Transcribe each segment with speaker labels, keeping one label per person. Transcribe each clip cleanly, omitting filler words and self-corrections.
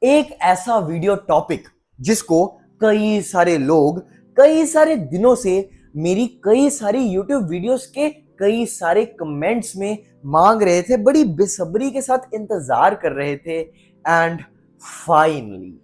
Speaker 1: एक ऐसा video topic जिसको कई सारे लोग कई सारे दिनों से मेरी कई सारी यूट्यूब वीडियोस के कई सारे कमेंट्स में मांग रहे थे, बड़ी बेसब्री के साथ इंतजार कर रहे थे। एंड फाइनली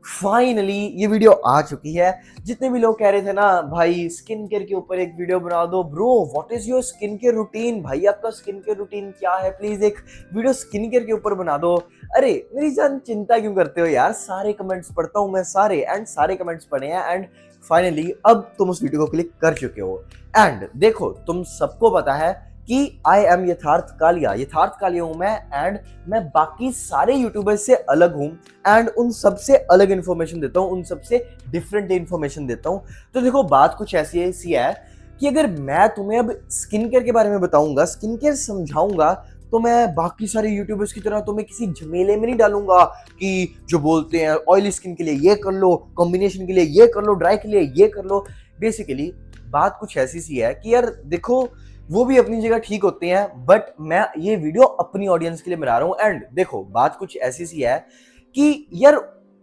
Speaker 1: फाइनली ये वीडियो आ चुकी है। जितने भी लोग कह रहे थे ना भाई स्किन केयर के ऊपर एक वीडियो बना दो, bro what is your skin care routine, भाई आपका स्किन केयर रूटीन क्या है, प्लीज एक वीडियो स्किन केयर के ऊपर बना दो। अरे मेरी जान चिंता क्यों करते हो यार, सारे कमेंट्स पढ़ता हूं मैं, सारे कमेंट्स पढ़े हैं। एंड फाइनली अब तुम उस वीडियो को क्लिक कर चुके हो। एंड देखो तुम सबको पता है कि आई एम यथार्थ कालिया हूं मैं। एंड मैं बाकी सारे यूट्यूबर्स से अलग हूं एंड उन सबसे अलग इन्फॉर्मेशन देता हूं, उन सबसे डिफरेंट इन्फॉर्मेशन देता हूं। तो देखो बात कुछ ऐसी है कि अगर मैं तुम्हें अब स्किन केयर के बारे में बताऊंगा, स्किन केयर समझाऊंगा, तो मैं बाकी सारे यूट्यूबर्स की तरह तुम्हें किसी झमेले में नहीं डालूंगा कि जो बोलते हैं ऑयली स्किन के लिए ये कर लो, कॉम्बिनेशन के लिए ये कर लो, ड्राई के लिए ये कर लो। बेसिकली बात कुछ ऐसी सी है कि यार देखो वो भी अपनी जगह ठीक होते हैं, बट मैं ये वीडियो अपनी ऑडियंस के लिए बना रहा हूं। एंड देखो बात कुछ ऐसी सी है कि यार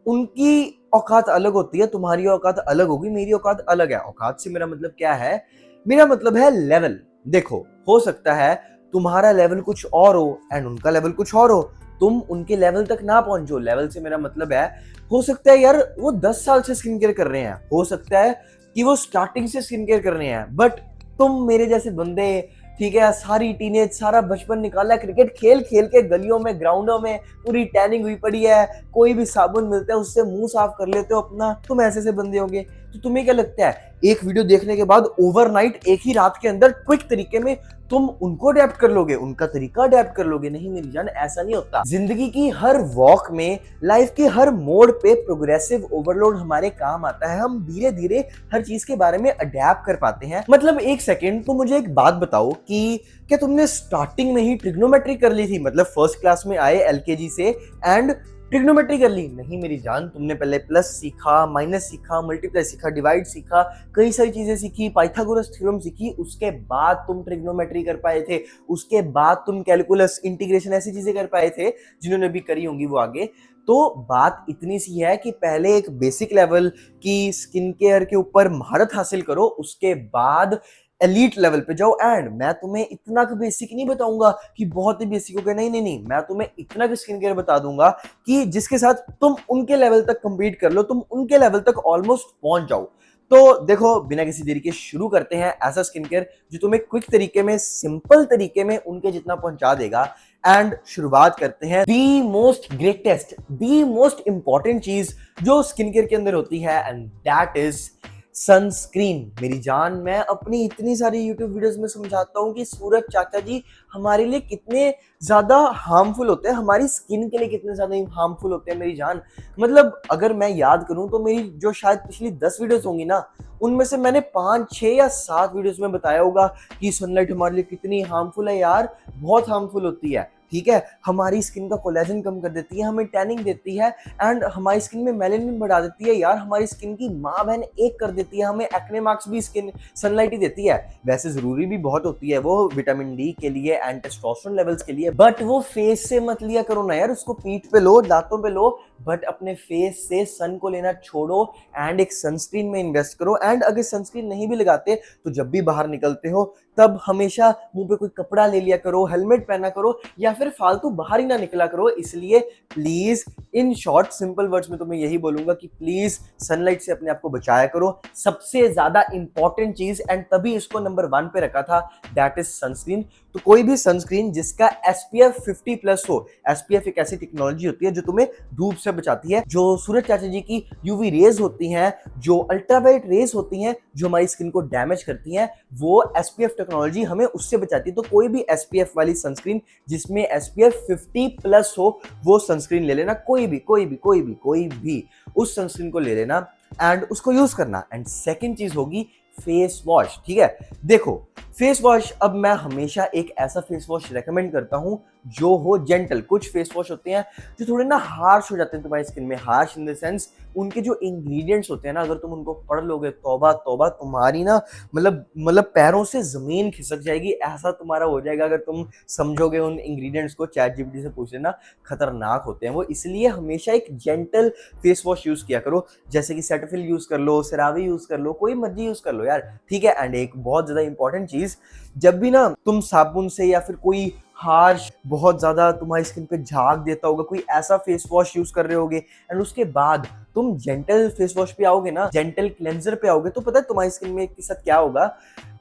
Speaker 1: उनकी औकात अलग होती है, तुम्हारी औकात अलग होगी, मेरी औकात अलग है। औकात से मेरा मतलब क्या है, मेरा मतलब है लेवल। देखो हो सकता है तुम्हारा लेवल कुछ और हो एंड उनका लेवल कुछ और हो, तुम उनके लेवल तक ना पहुंचो। लेवल से मेरा मतलब है, हो सकता है यार वो 10 साल से स्किन केयर कर रहे हैं, हो सकता है कि वो स्टार्टिंग से स्किन केयर कर रहे हैं, बट तुम मेरे जैसे बंदे, ठीक है, सारी टीनेज सारा बचपन निकाला क्रिकेट खेल खेल के गलियों में ग्राउंडों में, पूरी टैनिंग हुई पड़ी है, कोई भी साबुन मिलता है उससे मुंह साफ कर लेते हो अपना, तुम ऐसे बंदे होंगे। तो तुम्हें क्या लगता है एक वीडियो देखने के बाद ओवरनाइट एक ही रात के अंदर क्विक तरीके में तुम उनको अडेप्ट कर लोगे, उनका तरीका अडेप्ट कर लोगे? नहीं मेरी जान, ऐसा नहीं होता। जिंदगी की हर वॉक में, लाइफ के हर मोड़ पे प्रोग्रेसिव ओवरलोड हमारे काम आता है। हम धीरे धीरे हर चीज के बारे में अडेप्ट कर पाते हैं। मतलब एक सेकेंड तो मुझे एक बात बताओ कि क्या तुमने स्टार्टिंग में ही ट्रिग्नोमेट्री कर ली थी, मतलब फर्स्ट क्लास में आए एलकेजी से एंड ट्रिग्नोमेट्री कर ली? नहीं मेरी जान, तुमने पहले प्लस सीखा, माइनस सीखा, मल्टीप्लाई सीखा, डिवाइड सीखा, कई सारी चीजें सीखी, पाइथागोरस थ्योरम सीखी, उसके बाद तुम ट्रिग्नोमेट्री कर पाए थे, उसके बाद तुम कैलकुलस, इंटीग्रेशन, ऐसी चीजें कर पाए थे जिन्होंने भी करी होंगी वो आगे। तो बात इतनी सी है कि पहले एक बेसिक लेवल की स्किन केयर के ऊपर महारत हासिल करो, उसके बाद एलीट लेवल पे जाओ। एंड मैं तुम्हें इतना का बेसिक नहीं बताऊंगा कि बहुत ही बेसिक हो गया, नहीं नहीं नहीं, मैं तुम्हें इतना का स्किन केयर बता दूंगा कि जिसके साथ तुम उनके लेवल तक कंपीट कर लो, तुम उनके लेवल तक ऑलमोस्ट पहुंच जाओ। तो देखो बिना किसी देरी के शुरू करते हैं ऐसा स्किन केयर जो तुम्हें क्विक तरीके में, सिंपल तरीके में उनके जितना पहुंचा देगा। एंड शुरुआत करते हैं the most greatest, the most important चीज जो स्किन केयर के अंदर होती है, एंड दैट इज सनस्क्रीन। मेरी जान, मैं अपनी इतनी सारी यूट्यूब वीडियोस में समझाता हूँ कि सूरज चाचा जी हमारे लिए कितने ज्यादा हार्मफुल होते हैं, हमारी स्किन के लिए कितने ज्यादा हार्मफुल होते हैं मेरी जान। मतलब अगर मैं याद करूं तो मेरी जो शायद पिछली 10 वीडियोस होंगी ना, उनमें से मैंने 5, 6 या 7 वीडियोस में बताया होगा कि सनलाइट हमारे लिए कितनी हार्मफुल है। यार बहुत हार्मफुल होती है, ठीक है, हमारी स्किन का कोलेजन कम कर देती है, हमें टैनिंग देती है एंड हमारी स्किन में मेलानिन बढ़ा देती है। यार हमारी स्किन की माँ बहन एक कर देती है, हमें एक्ने मार्क्स भी स्किन सनलाइट ही देती है। वैसे जरूरी भी बहुत होती है वो विटामिन डी के लिए एंड टेस्टोस्टेरोन लेवल्स के लिए, बट वो फेस से मत लिया करो ना यार, उसको पीठ पे लो, दांतों पे लो, बट अपने फेस से सन को लेना छोड़ो एंड एक सनस्क्रीन में इन्वेस्ट करो। एंड अगर सनस्क्रीन नहीं भी लगाते तो जब भी बाहर निकलते हो तब हमेशा मुंह पे कोई कपड़ा ले लिया करो, हेलमेट पहना करो, या फिर फालतू बाहर ही ना निकला करो। इसलिए please, in short simple words में तो मैं यही बोलूंगा कि प्लीज सनलाइट से अपने आप को बचाया करो। सबसे ज्यादा इंपॉर्टेंट चीज, एंड तभी इसको नंबर 1 पे रखा था, दैट इज सनस्क्रीन। तो कोई भी सनस्क्रीन जिसका SPF 50+ हो। SPF एक ऐसी टेक्नोलॉजी होती है जो तुम्हें धूप से बचाती है, जो सूरज चाचा जी की यूवी रेज होती हैं, जो अल्ट्रावायलेट रेज होती हैं जो हमारी स्किन को डैमेज करती हैं, वो SPF टेक्नोलॉजी हमें उससे बचाती है। तो कोई भी SPF वाली सनस्क्रीन जिसमें SPF 50+ हो, वो सनस्क्रीन ले लेना, कोई भी उस सनस्क्रीन को ले लेना एंड उसको यूज करना। एंड सेकेंड चीज होगी फेस वॉश, ठीक है। देखो फेस वॉश, अब मैं हमेशा एक ऐसा फेस वॉश रेकमेंड करता हूं जो हो जेंटल। कुछ फेस वॉश होते हैं जो थोड़े ना हार्श हो जाते हैं तुम्हारी स्किन में, हार्श इन द सेंस उनके जो इंग्रेडिएंट्स होते हैं ना, अगर तुम उनको पढ़ लोगे, तौबा तौबा, तुम्हारी ना मतलब पैरों से जमीन खिसक जाएगी, ऐसा तुम्हारा हो जाएगा अगर तुम समझोगे उन इंग्रेडिएंट्स को। चैट जीपीटी से पूछ लेना, खतरनाक होते हैं वो। इसलिए हमेशा एक जेंटल फेस वॉश यूज किया करो, जैसे कि सेटाफिल यूज कर लो, सेरावी यूज कर लो, कोई मर्जी यूज कर लो यार, ठीक है। एंड एक बहुत ज्यादा इंपॉर्टेंट चीज, जब भी ना तुम साबुन से या फिर कोई हार्श बहुत ज्यादा तुम्हारी स्किन पे झाग देता होगा, कोई ऐसा फेस वॉश यूज कर रहे होगे, एंड उसके बाद तुम जेंटल फेस वॉश पे आओगे ना, जेंटल क्लेंजर पे आओगे, तो पता है तुम्हारी स्किन में के साथ क्या होगा?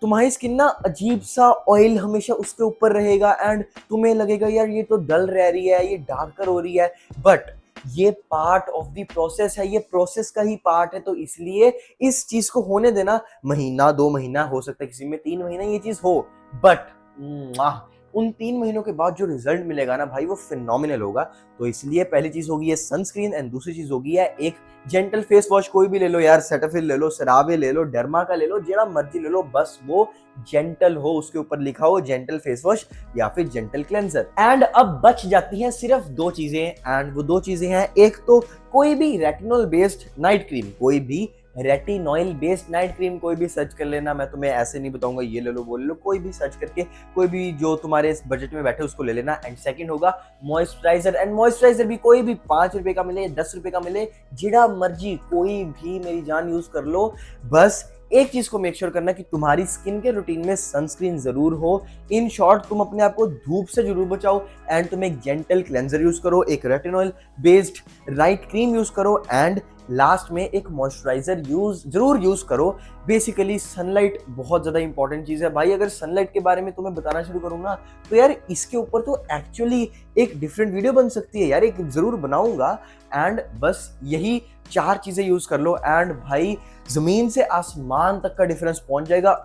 Speaker 1: तुम्हारी स्किन ना अजीब सा ऑयल हमेशा उसके ऊपर रहेगा, एंड तुम्हें लगेगा यार ये तो डल रह रही है, ये डार्कर हो रही है, बट ये पार्ट ऑफ द प्रोसेस है, ये प्रोसेस का ही पार्ट है। तो इसलिए इस चीज को होने देना, महीना 2 महीना, हो सकता है किसी में 3 महीना ये चीज हो, बट उन 3 महीनों के बाद जो रिजल्ट मिलेगा ना भाई, वो फिनोमिनल होगा। तो इसलिए पहली चीज होगी ये सनस्क्रीन, एंड दूसरी चीज होगी है एक जेंटल फेस वॉश। कोई भी ले लो यार, सेटाफिल ले लो, सेरावे ले लो, डर्मा का ले लो, जेड़ा मर्जी ले लो, बस वो जेंटल हो, उसके ऊपर लिखा हो जेंटल फेस वॉश या फिर जेंटल क्लेंजर। एंड अब बच जाती हैं सिर्फ 2 चीजें, एंड वो 2 चीजें हैं, एक तो कोई भी रेटिनॉल बेस्ड नाइट क्रीम, कोई भी रेटिनॉइल बेस्ड नाइट क्रीम कोई भी सर्च कर लेना। मैं तुम्हें ऐसे नहीं बताऊंगा ये ले लो वो ले लो, कोई भी सर्च करके कोई भी जो तुम्हारे इस बजट में बैठे उसको ले लेना। एंड सेकंड होगा मॉइस्चराइजर, एंड मॉइस्चराइजर भी कोई भी 5 रुपए का मिले, 10 रुपए का मिले, जेड़ा मर्जी कोई भी मेरी जान यूज कर लो। बस एक चीज को मेक श्योर करना कि तुम्हारी स्किन के रूटीन में सनस्क्रीन जरूर हो। इन शॉर्ट तुम अपने आप को धूप से जरूर बचाओ, एंड तुम एक जेंटल क्लेंजर यूज करो, एक retinol based night cream use करो, एंड लास्ट में एक मॉइस्चराइजर जरूर यूज करो। बेसिकली सनलाइट बहुत ज्यादा इंपॉर्टेंट चीज है भाई। अगर सनलाइट के बारे में तुम्हें बताना शुरू करूँ ना, तो यार इसके ऊपर तो एक्चुअली एक डिफरेंट वीडियो बन सकती है यार, एक जरूर बनाऊंगा। एंड बस यही 4 चीजें यूज कर लो, एंड भाई जमीन से आसमान तक का डिफरेंस पहुंच जाएगा,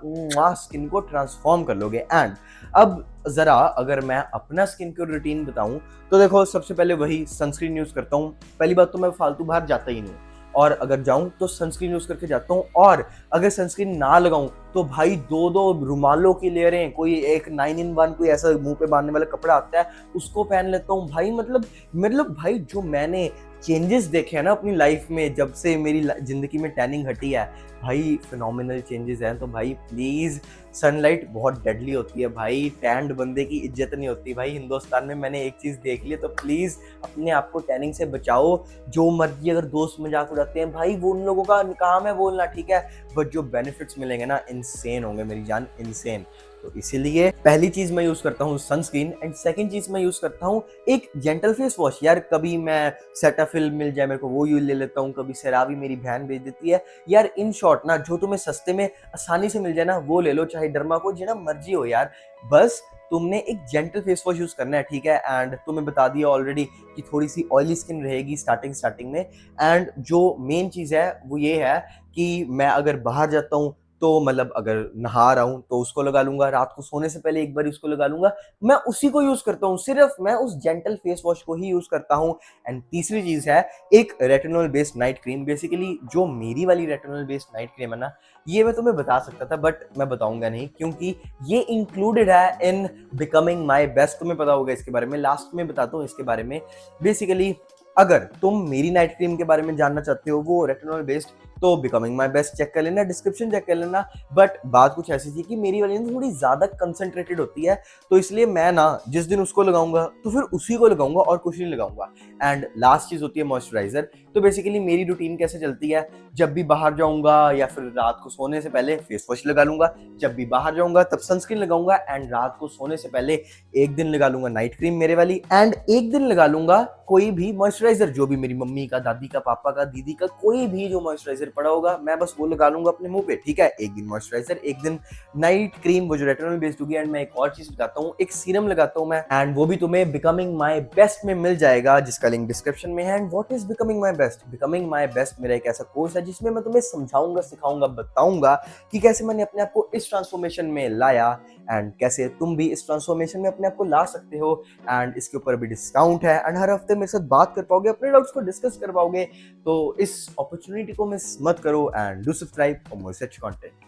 Speaker 1: स्किन को ट्रांसफॉर्म कर लोगे। एंड अब जरा अगर मैं अपना स्किन केयर रूटीन बताऊं, तो देखो सबसे पहले वही सनस्क्रीन यूज करता हूं। पहली बात तो मैं फालतू बाहर जाता ही नहीं, और अगर जाऊं तो सनस्क्रीन यूज करके जाता हूं, और अगर सनस्क्रीन ना लगाऊं तो भाई 2 रुमालों की लेयरें, कोई एक 9 in 1 कोई ऐसा मुंह पे बांधने वाला कपड़ा आता है उसको पहन लेता हूं भाई। मतलब भाई जो मैंने चेंजेस देखे हैं ना अपनी लाइफ में, जब से मेरी जिंदगी में टैनिंग हटी है भाई, फिनोमिनल चेंजेस हैं। तो भाई प्लीज, सनलाइट बहुत डेडली होती है भाई, टैंड बंदे की इज्जत नहीं होती भाई हिंदुस्तान में। मैंने एक चीज देख ली, तो प्लीज अपने आप को टैनिंग से बचाओ। जो मर्जी अगर दोस्त मजाक उड़ाते हैं भाई, वो उन लोगों का काम है बोलना, ठीक है, बट जो बेनिफिट्स मिलेंगे ना इनसेन होंगे मेरी जान, इनसेन। तो इसीलिए पहली चीज मैं यूज करता हूँ सनस्क्रीन, एंड सेकंड चीज मैं यूज करता हूँ एक जेंटल फेस वॉश। यार कभी मैं सेटाफिल मिल जाए मेरे को वो यूज ले लेता हूँ, कभी सेरावी मेरी बहन भेज देती है यार। इन शॉर्ट ना, जो तुम्हें सस्ते में आसानी से मिल जाए ना वो ले लो, चाहे डर्मा को, जितना मर्जी हो यार। बस तुमने एक जेंटल फेस वॉश यूज करना है, ठीक है। एंड तुम्हें बता दिया ऑलरेडी कि थोड़ी सी ऑयली स्किन रहेगी स्टार्टिंग में। एंड जो मेन चीज है वो ये है कि मैं अगर बाहर जाता हूँ तो मतलब अगर नहा रहा हूं तो उसको लगा लूंगा, रात को सोने से पहले एक बार उसको लगा लूंगा, मैं उसी को यूज करता हूँ, सिर्फ मैं उस जेंटल फेस वॉश को ही यूज करता हूँ। एंड तीसरी चीज है एक retinol based night cream. Basically जो मेरी वाली रेटिनॉल बेस्ड नाइट क्रीम है ना, ये मैं तुम्हें बता सकता था बट मैं बताऊंगा नहीं, क्योंकि ये इंक्लूडेड है इन बिकमिंग माई बेस्ट। तुम्हें पता होगा इसके बारे में, लास्ट में बताता हूँ इसके बारे में। बेसिकली अगर तुम मेरी नाइट क्रीम के बारे में जानना चाहते हो, वो रेटिनॉल बेस्ड, तो बिकमिंग माई बेस्ट चेक कर लेना, डिस्क्रिप्शन चेक कर लेना। बट बात कुछ ऐसी थी कि मेरी वाली थोड़ी ज्यादा कंसंट्रेटेड होती है, तो इसलिए मैं ना जिस दिन उसको लगाऊंगा तो फिर उसी को लगाऊंगा और कुछ नहीं लगाऊंगा। एंड लास्ट चीज होती है मॉइस्चराइजर। तो बेसिकली मेरी रूटीन कैसे चलती है, जब भी बाहर जाऊंगा या फिर रात को सोने से पहले फेस वॉश लगा लूंगा, जब भी बाहर जाऊंगा तब सनस्क्रीन लगाऊंगा, एंड रात को सोने से पहले एक दिन लगा लूंगा नाइट क्रीम मेरे वाली, एंड एक दिन लगा लूंगा कोई भी मॉइस्चराइजर, जो भी मेरी मम्मी का, दादी का, पापा का, दीदी का, कोई भी जो मॉइस्चराइजर पड़ा होगा मैं बस वो लगा लूंगा अपने मुंह पे, ठीक है। एक दिन मॉइस्चराइजर, एक दिन नाइट क्रीम, वो जो रेटिनॉल बेस्ड होगी। एंड मैं एक और चीज बताता हूँ, एक सीरम लगाता हूँ मैं, एंड वो भी तुम्हें बिकमिंग माई बेस्ट में मिल जाएगा, जिसका लिंक डिस्क्रिप्शन में है। And what is becoming my best? Becoming my best मेरा एक ऐसा कोर्स है जिसमें मैं तुम्हें समझाऊंगा, सिखाऊंगा, बताऊंगा कि कैसे मैंने अपने आप को इस ट्रांसफॉर्मेशन में लाया, एंड कैसे तुम भी इस ट्रांसफॉर्मेशन में अपने आप को ला सकते हो। एंड इसके ऊपर भी डिस्काउंट है, एंड हर हफ्ते मेरे साथ बात कर पाओगे, अपने डाउट्स को डिस्कस कर पाओगे। तो इस अपॉर्चुनिटी को मिस मत करो, and do subscribe for more such content.